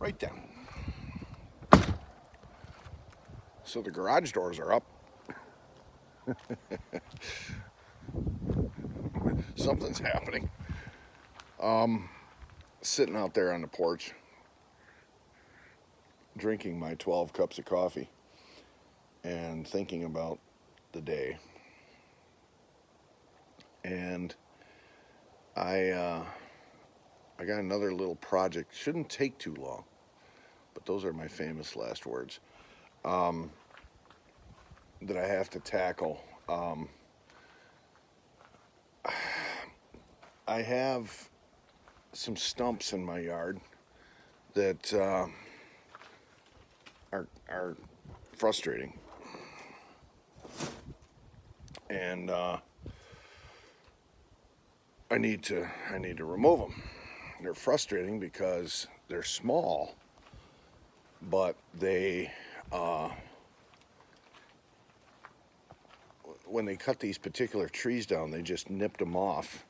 Right then. So the garage doors are up. Something's happening. Sitting out there on the porch, drinking my 12 cups of coffee and thinking about the day. And I got another little project. Shouldn't take too long, but those are my famous last words that I have to tackle. I have some stumps in my yard that are frustrating, and I need to remove them. They're frustrating because they're small, but they when they cut these particular trees down, they just nipped them off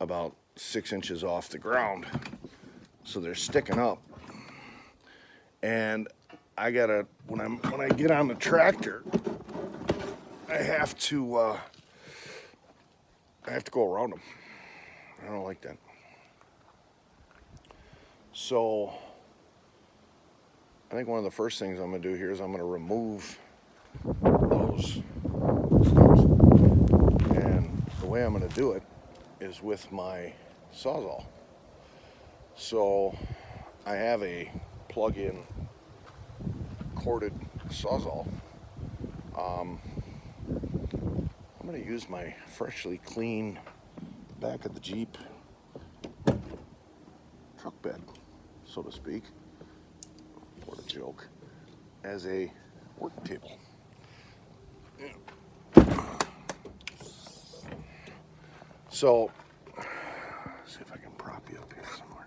about 6 inches off the ground, so they're sticking up. And I gotta when I get on the tractor, I have to go around them. I don't like that. So I think one of the first things I'm gonna do here is I'm gonna remove those stumps, and the way I'm gonna do it is with my Sawzall. So I have a plug-in corded Sawzall. I'm going to use my freshly clean back of the Jeep truck bed, so to speak, what a joke, as a work table. So, let's see if I can prop you up here somewhere.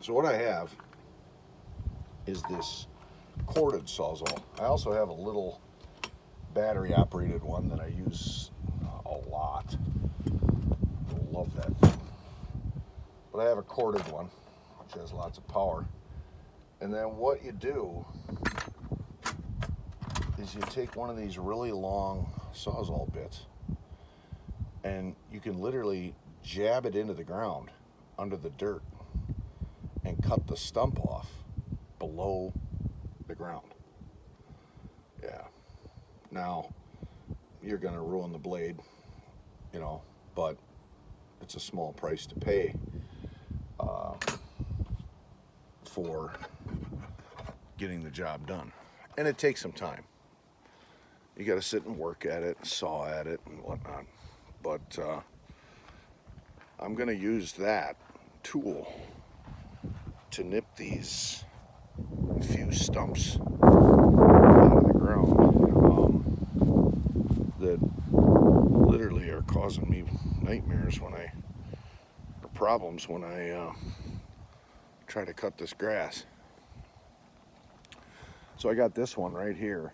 So what I have is this corded Sawzall. I also have a little battery operated one that I use a lot. I love that thing. But I have a corded one, which has lots of power. And then what you do is you take one of these really long Sawzall bits and you can literally jab it into the ground under the dirt and cut the stump off below the ground. Yeah. Now, you're going to ruin the blade, but it's a small price to pay for getting the job done. And it takes some time. You got to sit and work at it, saw at it, and whatnot. But I'm going to use that tool to nip these few stumps out of the ground that literally are causing me nightmares or problems when I try to cut this grass. So I got this one right here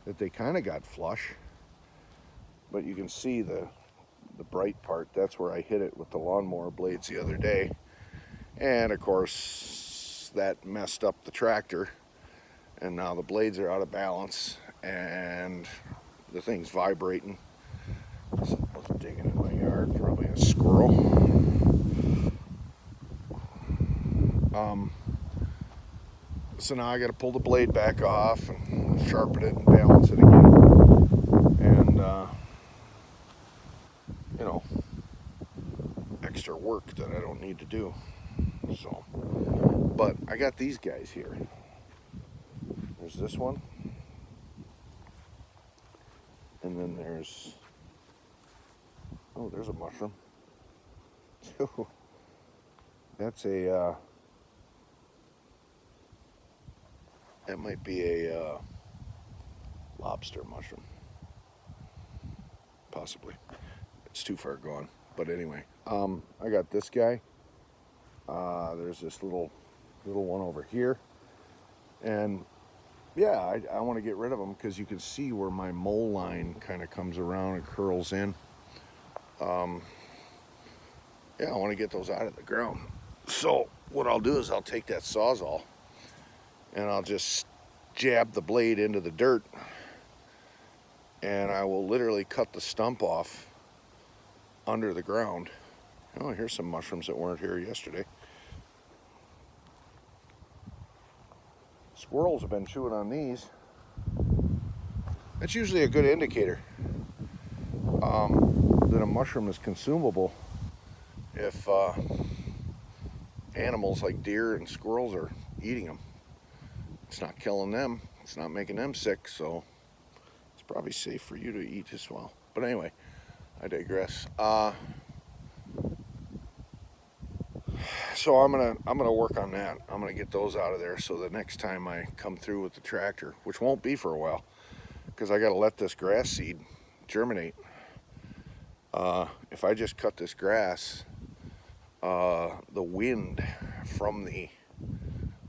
that they kind of got flush, but you can see the bright part. That's where I hit it with the lawnmower blades the other day, and of course that messed up the tractor, and now the blades are out of balance and the thing's vibrating. Someone's digging in my yard, probably a squirrel. So now I got to pull the blade back off and sharpen it and balance it again. And, extra work that I don't need to do. So, but I got these guys here. There's this one. And then there's a mushroom. That's that might be a lobster mushroom. Possibly. It's too far gone. But anyway, I got this guy. There's this little one over here. And yeah, I want to get rid of them because you can see where my mole line kind of comes around and curls in. Yeah, I want to get those out of the ground. So what I'll do is I'll take that Sawzall and I'll just jab the blade into the dirt, and I will literally cut the stump off under the ground. Oh, here's some mushrooms that weren't here yesterday. Squirrels have been chewing on these. That's usually a good indicator that a mushroom is consumable if animals like deer and squirrels are eating them. It's not killing them, it's not making them sick, so it's probably safe for you to eat as well. But anyway, I digress. So I'm gonna work on that. I'm gonna get those out of there so the next time I come through with the tractor, which won't be for a while, because I gotta let this grass seed germinate. If I just cut this grass, the wind from the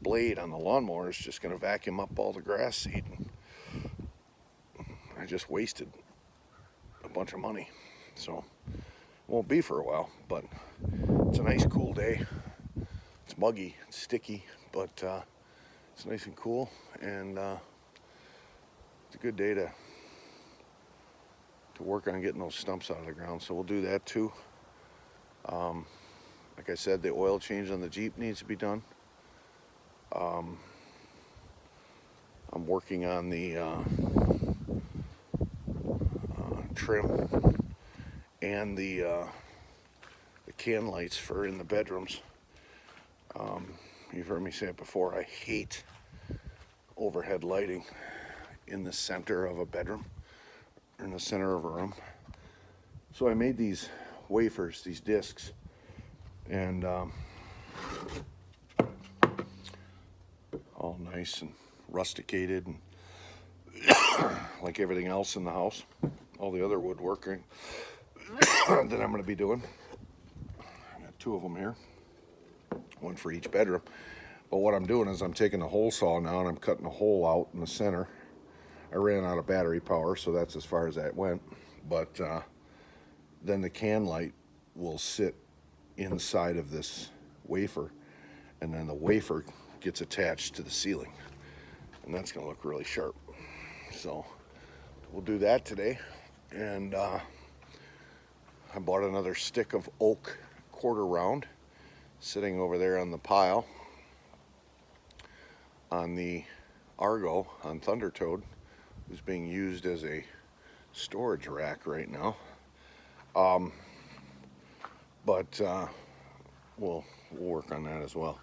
blade on the lawnmower is just gonna vacuum up all the grass seed. I just wasted a bunch of money, so won't be for a while. But it's a nice cool day. It's muggy, it's sticky, but it's nice and cool, and it's a good day to work on getting those stumps out of the ground. So we'll do that too. Like I said, the oil change on the Jeep needs to be done. I'm working on the trim and the can lights for in the bedrooms. You've heard me say it before, I hate overhead lighting in the center of a bedroom or in the center of a room. So I made these wafers, these discs, and all nice and rusticated and like everything else in the house, all the other woodworking that I'm going to be doing. I got two of them here, one for each bedroom. But what I'm doing is I'm taking the hole saw now and I'm cutting a hole out in the center. I ran out of battery power, so that's as far as that went. But then the can light will sit inside of this wafer, and then the wafer gets attached to the ceiling, and that's going to look really sharp. So we'll do that today. And I bought another stick of oak quarter round sitting over there on the pile on the Argo on Thunder Toad, who's being used as a storage rack right now. But we'll work on that as well.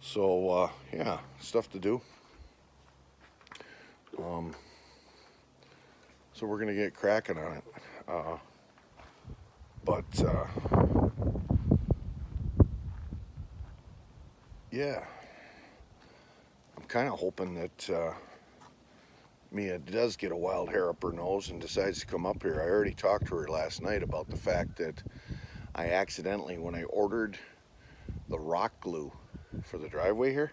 So yeah, stuff to do. So we're gonna get cracking on it. Yeah, I'm kind of hoping that Mia does get a wild hair up her nose and decides to come up here. I already talked to her last night about the fact that I accidentally, when I ordered the rock glue for the driveway here,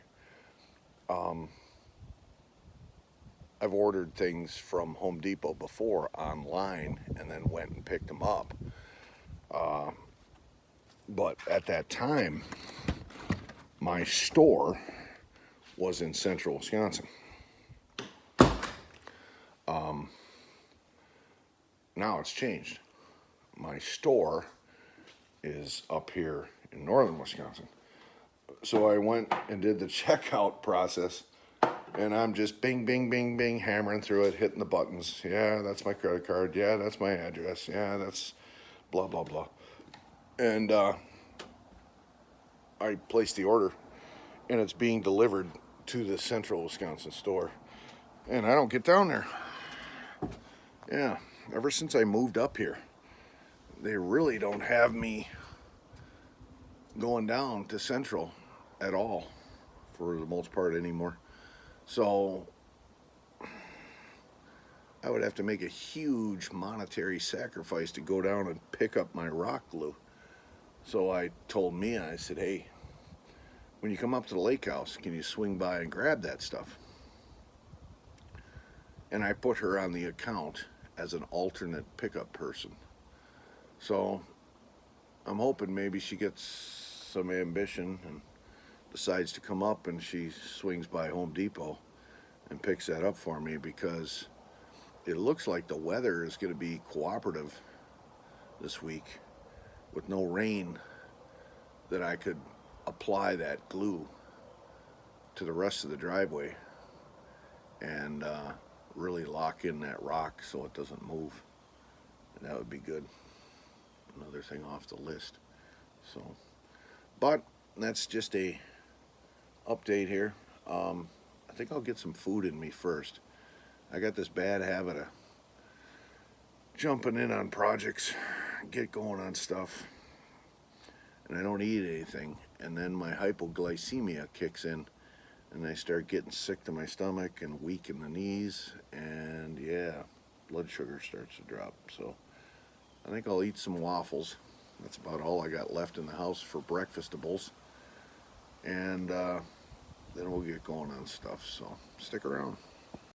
I've ordered things from Home Depot before online and then went and picked them up. But at that time, my store was in central Wisconsin. Now it's changed. My store is up here in northern Wisconsin. So I went and did the checkout process, and I'm just bing, bing, bing, bing, hammering through it, hitting the buttons. Yeah, that's my credit card. Yeah, that's my address. Yeah, that's blah, blah, blah. And I placed the order, and it's being delivered to the central Wisconsin store. And I don't get down there. Yeah, ever since I moved up here, they really don't have me going down to central at all for the most part anymore. So I would have to make a huge monetary sacrifice to go down and pick up my rock glue. So I told Mia, I said, hey, when you come up to the lake house, can you swing by and grab that stuff? And I put her on the account as an alternate pickup person. So I'm hoping maybe she gets some ambition and decides to come up, and she swings by Home Depot and picks that up for me, because it looks like the weather is going to be cooperative this week with no rain, that I could apply that glue to the rest of the driveway and really lock in that rock so it doesn't move. And that would be good. Another thing off the list. So, but that's just a update here. I think I'll get some food in me first. I got this bad habit of jumping in on projects, get going on stuff, and I don't eat anything, and then my hypoglycemia kicks in, and I start getting sick to my stomach and weak in the knees, and yeah, blood sugar starts to drop. So I think I'll eat some waffles. That's about all I got left in the house for breakfastables, and then we'll get going on stuff. So stick around.